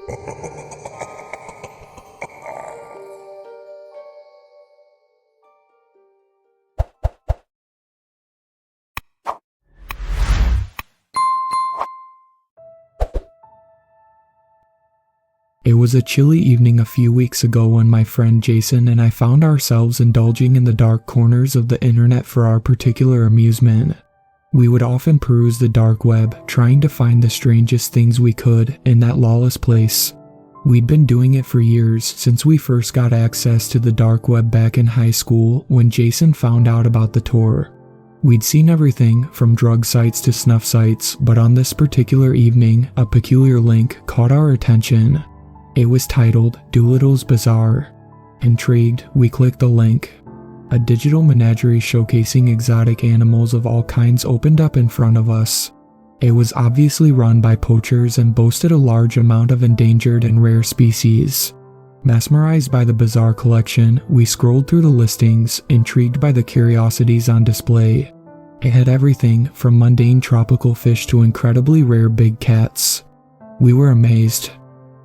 It was a chilly evening a few weeks ago when my friend Jason and I found ourselves indulging in the dark corners of the internet for our particular amusement. We would often peruse the dark web, trying to find the strangest things we could in that lawless place. We'd been doing it for years, since we first got access to the dark web back in high school when Jason found out about the Tor. We'd seen everything from drug sites to snuff sites, but on this particular evening, a peculiar link caught our attention. It was titled Doolittle's Bazaar. Intrigued, we clicked the link. A digital menagerie showcasing exotic animals of all kinds opened up in front of us. It was obviously run by poachers and boasted a large amount of endangered and rare species. Mesmerized by the bizarre collection, we scrolled through the listings, intrigued by the curiosities on display. It had everything from mundane tropical fish to incredibly rare big cats. We were amazed.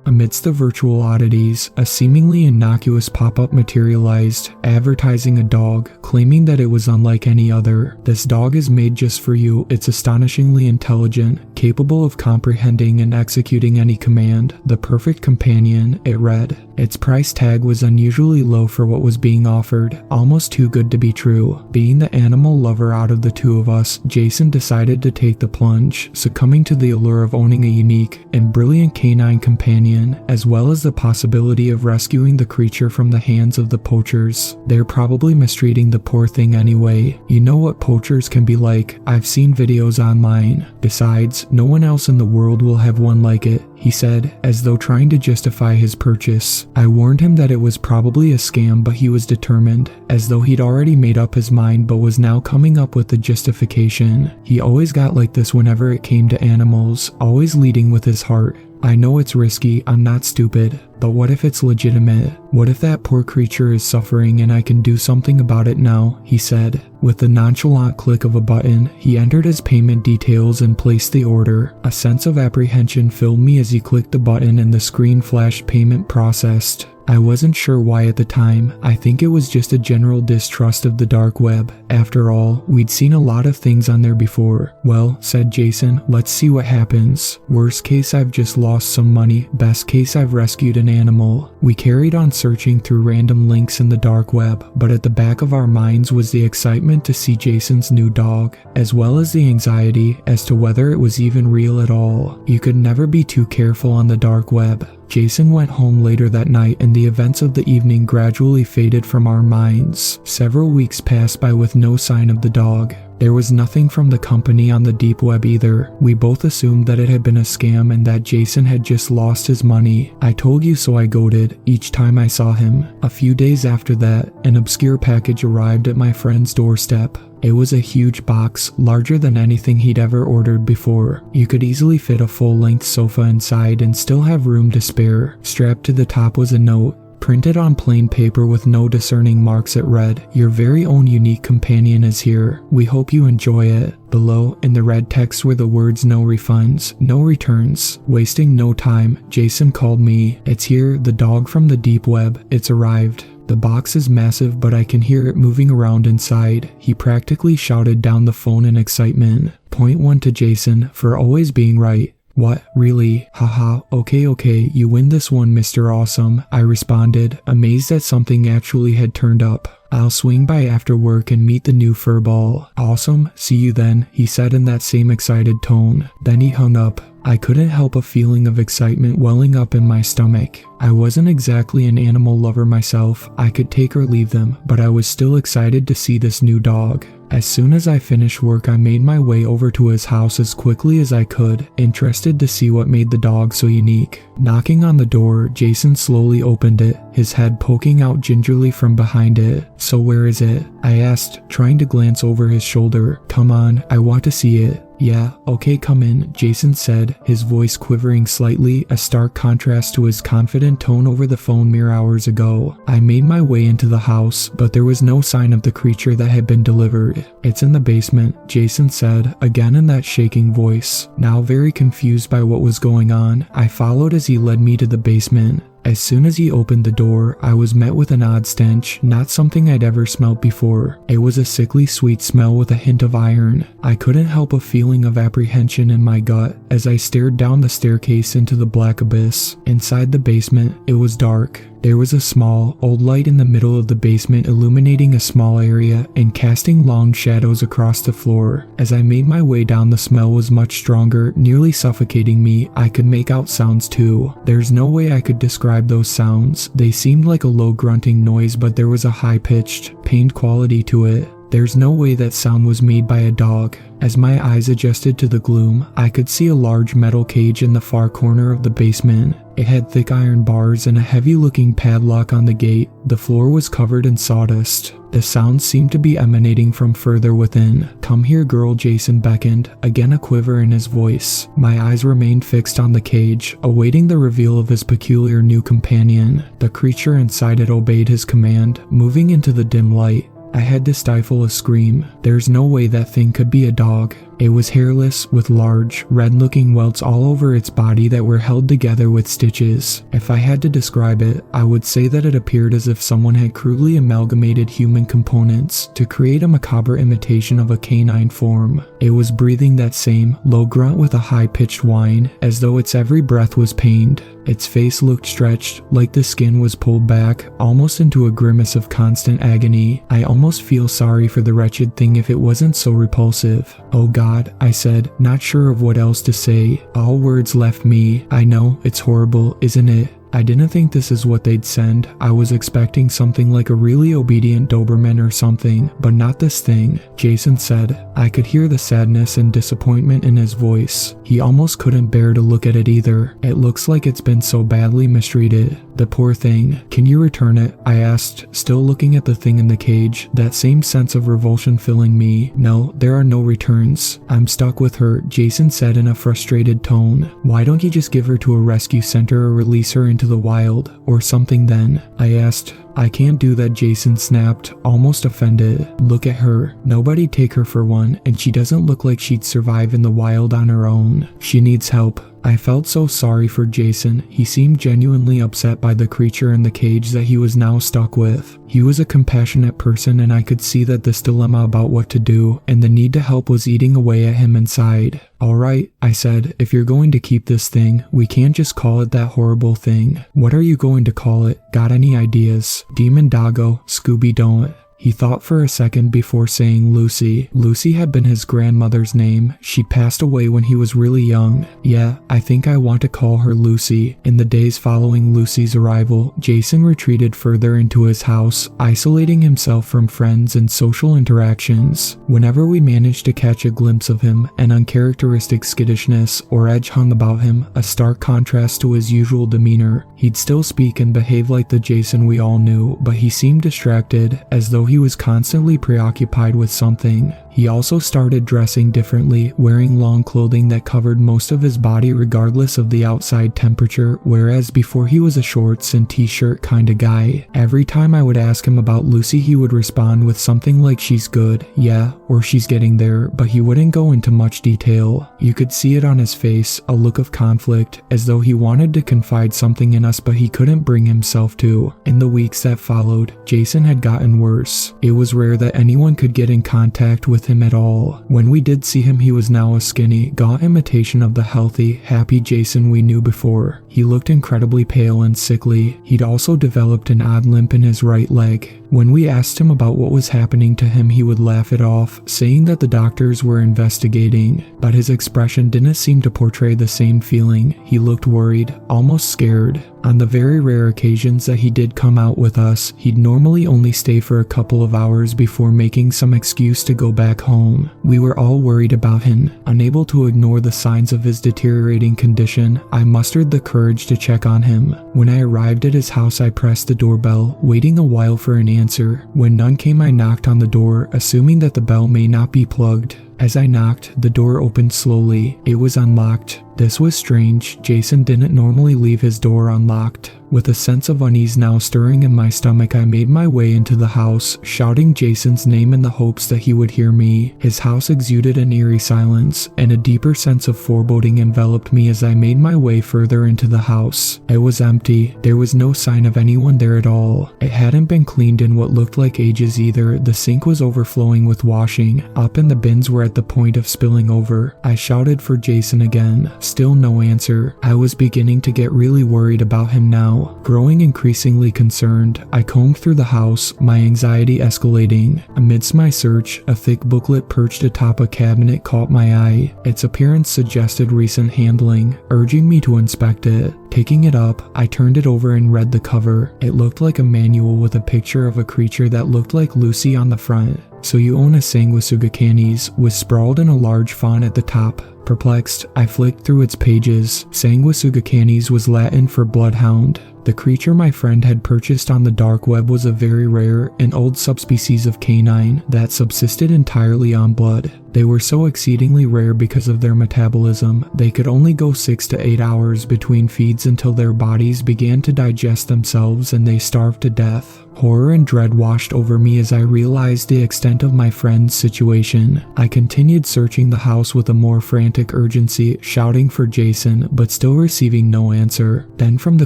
Amidst the virtual oddities, a seemingly innocuous pop-up materialized, advertising a dog, claiming that it was unlike any other. This dog is made just for you. It's astonishingly intelligent, capable of comprehending and executing any command. The perfect companion, it read. Its price tag was unusually low for what was being offered, almost too good to be true. Being the animal lover out of the two of us, Jason decided to take the plunge, succumbing to the allure of owning a unique and brilliant canine companion, as well as the possibility of rescuing the creature from the hands of the poachers. They're probably mistreating the poor thing anyway. You know what poachers can be like. I've seen videos online. Besides, no one else in the world will have one like it, he said, as though trying to justify his purchase. I warned him that it was probably a scam, but he was determined, as though he'd already made up his mind but was now coming up with the justification. He always got like this whenever it came to animals, always leading with his heart. I know it's risky, I'm not stupid, but what if it's legitimate? What if that poor creature is suffering and I can do something about it now, he said. With the nonchalant click of a button, he entered his payment details and placed the order. A sense of apprehension filled me as he clicked the button and the screen flashed payment processed. I wasn't sure why at the time. I think it was just a general distrust of the dark web. After all, we'd seen a lot of things on there before. Well, said Jason, let's see what happens. Worst case, I've just lost some money. Best case, I've rescued an animal. We carried on searching through random links in the dark web, but at the back of our minds was the excitement to see Jason's new dog, as well as the anxiety as to whether it was even real at all. You could never be too careful on the dark web. Jason went home later that night and the events of the evening gradually faded from our minds. Several weeks passed by with no sign of the dog. There was nothing from the company on the deep web either. We both assumed that it had been a scam and that Jason had just lost his money. I told you so, I goaded each time I saw him. A few days after that, an obscure package arrived at my friend's doorstep. It was a huge box, larger than anything he'd ever ordered before. You could easily fit a full-length sofa inside and still have room to spare. Strapped to the top was a note. Printed on plain paper with no discerning marks, it read, "Your very own unique companion is here. We hope you enjoy it." Below, in the red text, were the words, "No refunds, no returns." Wasting no time, Jason called me. "It's here, the dog from the deep web. It's arrived. The box is massive, but I can hear it moving around inside," he practically shouted down the phone in excitement. Point one to Jason for always being right. "What, really? Haha, okay, you win this one, Mr. Awesome," I responded, amazed that something actually had turned up. "I'll swing by after work and meet the new furball." "Awesome, see you then," he said in that same excited tone. Then he hung up. I couldn't help a feeling of excitement welling up in my stomach. I wasn't exactly an animal lover myself. I could take or leave them, but I was still excited to see this new dog. As soon as I finished work, I made my way over to his house as quickly as I could, interested to see what made the dog so unique. Knocking on the door, Jason slowly opened it, his head poking out gingerly from behind it. "So where is it?" I asked, trying to glance over his shoulder. "Come on, I want to see it." "Yeah, okay, come in," Jason said, his voice quivering slightly, a stark contrast to his confident tone over the phone mere hours ago. I made my way into the house, but there was no sign of the creature that had been delivered. "It's in the basement," Jason said, again in that shaking voice. Now very confused by what was going on, I followed as he led me to the basement. As soon as he opened the door, I was met with an odd stench, not something I'd ever smelled before. It was a sickly sweet smell with a hint of iron. I couldn't help a feeling of apprehension in my gut as I stared down the staircase into the black abyss. Inside the basement, it was dark. There was a small, old light in the middle of the basement illuminating a small area and casting long shadows across the floor. As I made my way down, the smell was much stronger, nearly suffocating me. I could make out sounds too. There's no way I could describe those sounds. They seemed like a low grunting noise, but there was a high-pitched, pained quality to it. There's no way that sound was made by a dog. As my eyes adjusted to the gloom, I could see a large metal cage in the far corner of the basement. It had thick iron bars and a heavy-looking padlock on the gate. The floor was covered in sawdust. The sounds seemed to be emanating from further within. "Come here, girl," Jason beckoned, again a quiver in his voice. My eyes remained fixed on the cage, awaiting the reveal of his peculiar new companion. The creature inside it obeyed his command, moving into the dim light. I had to stifle a scream. There's no way that thing could be a dog. It was hairless, with large, red-looking welts all over its body that were held together with stitches. If I had to describe it, I would say that it appeared as if someone had crudely amalgamated human components to create a macabre imitation of a canine form. It was breathing that same, low grunt with a high-pitched whine, as though its every breath was pained. Its face looked stretched, like the skin was pulled back, almost into a grimace of constant agony. I almost feel sorry for the wretched thing if it wasn't so repulsive. "Oh God," I said, not sure of what else to say. All words left me. "I know, it's horrible, isn't it?" I didn't think this is what they'd send. I was expecting something like a really obedient Doberman or something, but not this thing, Jason said. I could hear the sadness and disappointment in his voice. He almost couldn't bear to look at it either. "It looks like it's been so badly mistreated. The poor thing. Can you return it?" I asked, still looking at the thing in the cage, that same sense of revulsion filling me. "No, there are no returns. I'm stuck with her," Jason said in a frustrated tone. "Why don't you just give her to a rescue center or release her into the wild, or something then?" I asked. "I can't do that," Jason snapped, almost offended. "Look at her. Nobody'd take her for one, and she doesn't look like she'd survive in the wild on her own. She needs help." I felt so sorry for Jason. He seemed genuinely upset by the creature in the cage that he was now stuck with. He was a compassionate person, and I could see that this dilemma about what to do and the need to help was eating away at him inside. "All right," I said, "if you're going to keep this thing, we can't just call it that horrible thing. What are you going to call it? Got any ideas?" "Demon Doggo, Scooby Don't." He thought for a second before saying Lucy. Lucy had been his grandmother's name. She'd passed away when he was really young. "Yeah, I think I want to call her Lucy." In the days following Lucy's arrival, Jason retreated further into his house, isolating himself from friends and social interactions. Whenever we managed to catch a glimpse of him, an uncharacteristic skittishness or edge hung about him, a stark contrast to his usual demeanor. He'd still speak and behave like the Jason we all knew, but he seemed distracted, as though he was constantly preoccupied with something. He also started dressing differently, wearing long clothing that covered most of his body regardless of the outside temperature, whereas before he was a shorts and t-shirt kinda guy. Every time I would ask him about Lucy, he would respond with something like "she's good, yeah," or "she's getting there," but he wouldn't go into much detail. You could see it on his face, a look of conflict, as though he wanted to confide something in us but he couldn't bring himself to. In the weeks that followed, Jason had gotten worse. It was rare that anyone could get in contact with him at all. When we did see him, he was now a skinny, gaunt imitation of the healthy, happy Jason we knew before. He looked incredibly pale and sickly. He'd also developed an odd limp in his right leg. When we asked him about what was happening to him, he would laugh it off, saying that the doctors were investigating, but his expression didn't seem to portray the same feeling. He looked worried, almost scared. On the very rare occasions that he did come out with us, he'd normally only stay for a couple of hours before making some excuse to go back home. We were all worried about him. Unable to ignore the signs of his deteriorating condition, I mustered the courage to check on him. When I arrived at his house, I pressed the doorbell, waiting a while for an answer. When none came, I knocked on the door, assuming that the bell may not be plugged. As I knocked, the door opened slowly. It was unlocked. This was strange. Jason didn't normally leave his door unlocked. With a sense of unease now stirring in my stomach, I made my way into the house, shouting Jason's name in the hopes that he would hear me. His house exuded an eerie silence, and a deeper sense of foreboding enveloped me as I made my way further into the house. It was empty. There was no sign of anyone there at all. It hadn't been cleaned in what looked like ages either. The sink was overflowing with washing up and the bins were at the point of spilling over. I shouted for Jason again. Still no answer. I was beginning to get really worried about him now. Growing increasingly concerned, I combed through the house, my anxiety escalating. Amidst my search, a thick booklet perched atop a cabinet caught my eye. Its appearance suggested recent handling, urging me to inspect it. Picking it up, I turned it over and read the cover. It looked like a manual with a picture of a creature that looked like Lucy on the front. "So you own a Sanguisuga canis," was sprawled in a large font at the top. Perplexed, I flicked through its pages. Sanguisuga canis was Latin for bloodhound. The creature my friend had purchased on the dark web was a very rare and old subspecies of canine that subsisted entirely on blood. They were so exceedingly rare because of their metabolism. They could only go 6 to 8 hours between feeds until their bodies began to digest themselves and they starved to death. Horror and dread washed over me as I realized the extent of my friend's situation. I continued searching the house with a more frantic urgency, shouting for Jason, but still receiving no answer. Then from the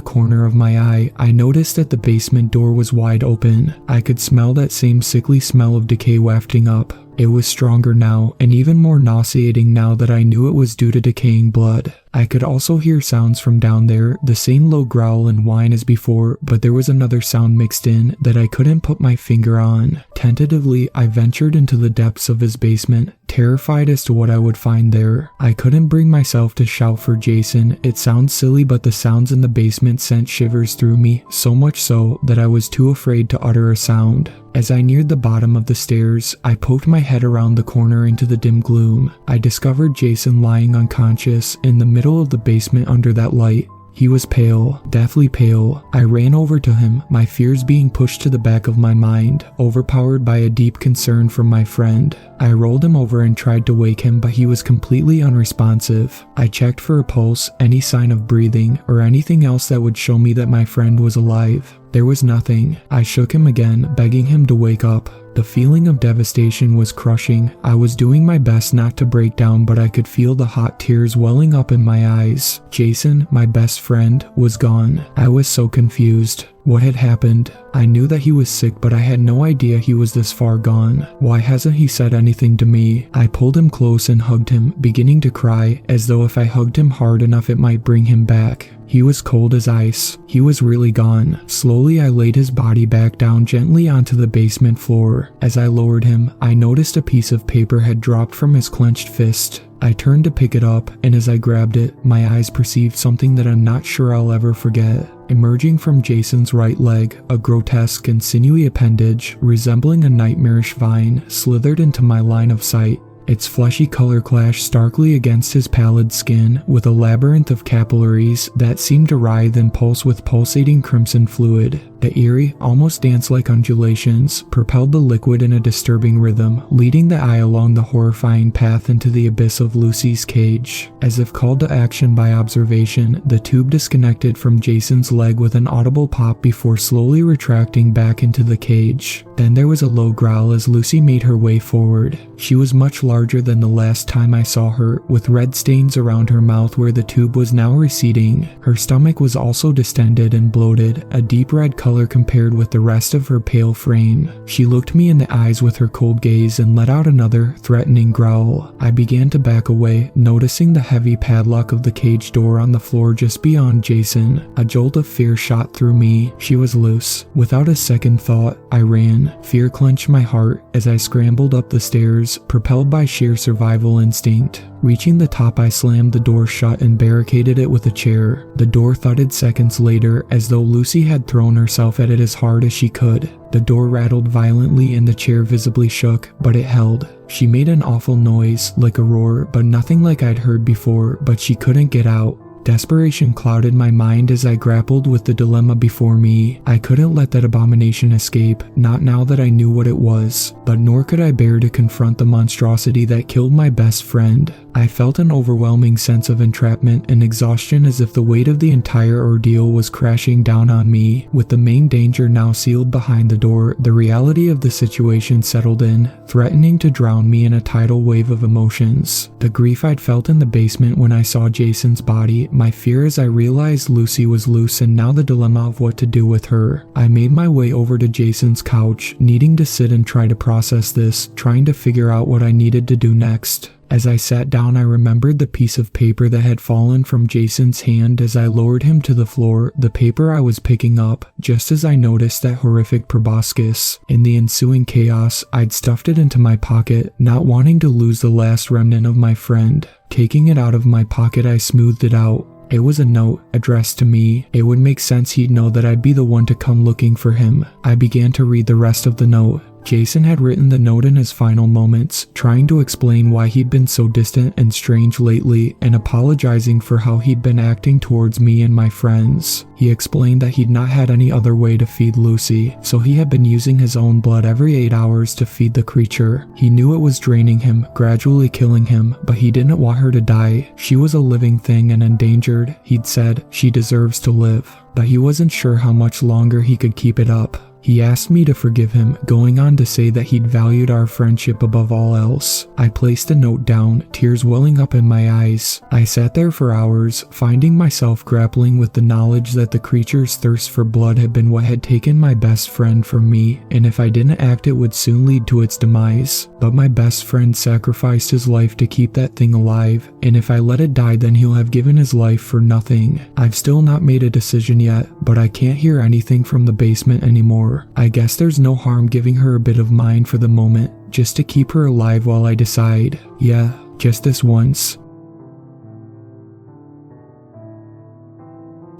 corner of my eye, I noticed that the basement door was wide open. I could smell that same sickly smell of decay wafting up. It was stronger now, and even more nauseating now that I knew it was due to decaying blood. I could also hear sounds from down there, the same low growl and whine as before, but there was another sound mixed in that I couldn't put my finger on. Tentatively, I ventured into the depths of his basement, terrified as to what I would find there. I couldn't bring myself to shout for Jason. It sounds silly, but the sounds in the basement sent shivers through me, so much so that I was too afraid to utter a sound. As I neared the bottom of the stairs, I poked my head around the corner into the dim gloom. I discovered Jason lying unconscious in the middle of the basement under that light. He was pale, deathly pale. I ran over to him, my fears being pushed to the back of my mind, overpowered by a deep concern for my friend. I rolled him over and tried to wake him, but he was completely unresponsive. I checked for a pulse, any sign of breathing, or anything else that would show me that my friend was alive. There was nothing. I shook him again, begging him to wake up. The feeling of devastation was crushing. I was doing my best not to break down, but I could feel the hot tears welling up in my eyes. Jason, my best friend, was gone. I was so confused. What had happened? I knew that he was sick, but I had no idea he was this far gone. Why hasn't he said anything to me? I pulled him close and hugged him, beginning to cry, as though if I hugged him hard enough it might bring him back. He was cold as ice. He was really gone. Slowly I laid his body back down gently onto the basement floor. As I lowered him, I noticed a piece of paper had dropped from his clenched fist. I turned to pick it up, and as I grabbed it, my eyes perceived something that I'm not sure I'll ever forget. Emerging from Jason's right leg, a grotesque and sinewy appendage, resembling a nightmarish vine, slithered into my line of sight. Its fleshy color clashed starkly against his pallid skin, with a labyrinth of capillaries that seemed to writhe and pulse with pulsating crimson fluid. The eerie, almost dance-like undulations propelled the liquid in a disturbing rhythm, leading the eye along the horrifying path into the abyss of Lucy's cage. As if called to action by observation, the tube disconnected from Jason's leg with an audible pop before slowly retracting back into the cage. Then there was a low growl as Lucy made her way forward. She was much larger than the last time I saw her, with red stains around her mouth where the tube was now receding. Her stomach was also distended and bloated, a deep red color compared with the rest of her pale frame. She looked me in the eyes with her cold gaze and let out another, threatening growl. I began to back away, noticing the heavy padlock of the cage door on the floor just beyond Jason. A jolt of fear shot through me. She was loose. Without a second thought, I ran. Fear clenched my heart as I scrambled up the stairs, propelled by sheer survival instinct. Reaching the top, I slammed the door shut and barricaded it with a chair. The door thudded seconds later, as though Lucy had thrown herself at it as hard as she could. The door rattled violently and the chair visibly shook, but it held. She made an awful noise, like a roar, but nothing like I'd heard before, but she couldn't get out. Desperation clouded my mind as I grappled with the dilemma before me. I couldn't let that abomination escape, not now that I knew what it was, but nor could I bear to confront the monstrosity that killed my best friend. I felt an overwhelming sense of entrapment and exhaustion, as if the weight of the entire ordeal was crashing down on me. With the main danger now sealed behind the door, the reality of the situation settled in, threatening to drown me in a tidal wave of emotions. The grief I'd felt in the basement when I saw Jason's body, my fear as I realized Lucy was loose, and now the dilemma of what to do with her. I made my way over to Jason's couch, needing to sit and try to process this, trying to figure out what I needed to do next. As I sat down, I remembered the piece of paper that had fallen from Jason's hand as I lowered him to the floor, the paper I was picking up, just as I noticed that horrific proboscis. In the ensuing chaos, I'd stuffed it into my pocket, not wanting to lose the last remnant of my friend. Taking it out of my pocket, I smoothed it out. It was a note addressed to me. It would make sense he'd know that I'd be the one to come looking for him. I began to read the rest of the note. Jason had written the note in his final moments, trying to explain why he'd been so distant and strange lately, and apologizing for how he'd been acting towards me and my friends. He explained that he'd not had any other way to feed Lucy, so he had been using his own blood every 8 hours to feed the creature. He knew it was draining him, gradually killing him, but he didn't want her to die. She was a living thing and endangered. He'd said she deserves to live, but he wasn't sure how much longer he could keep it up. He asked me to forgive him, going on to say that he'd valued our friendship above all else. I placed the note down, tears welling up in my eyes. I sat there for hours, finding myself grappling with the knowledge that the creature's thirst for blood had been what had taken my best friend from me, and if I didn't act, it would soon lead to its demise. But my best friend sacrificed his life to keep that thing alive, and if I let it die, then he'll have given his life for nothing. I've still not made a decision yet, but I can't hear anything from the basement anymore. I guess there's no harm giving her a bit of mine for the moment, just to keep her alive while I decide. Yeah, just this once.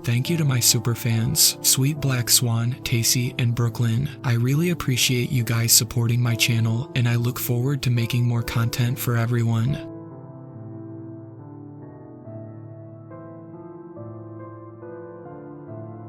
Thank you to my superfans, Sweet Black Swan, Tacy, and Brooklyn. I really appreciate you guys supporting my channel, and I look forward to making more content for everyone.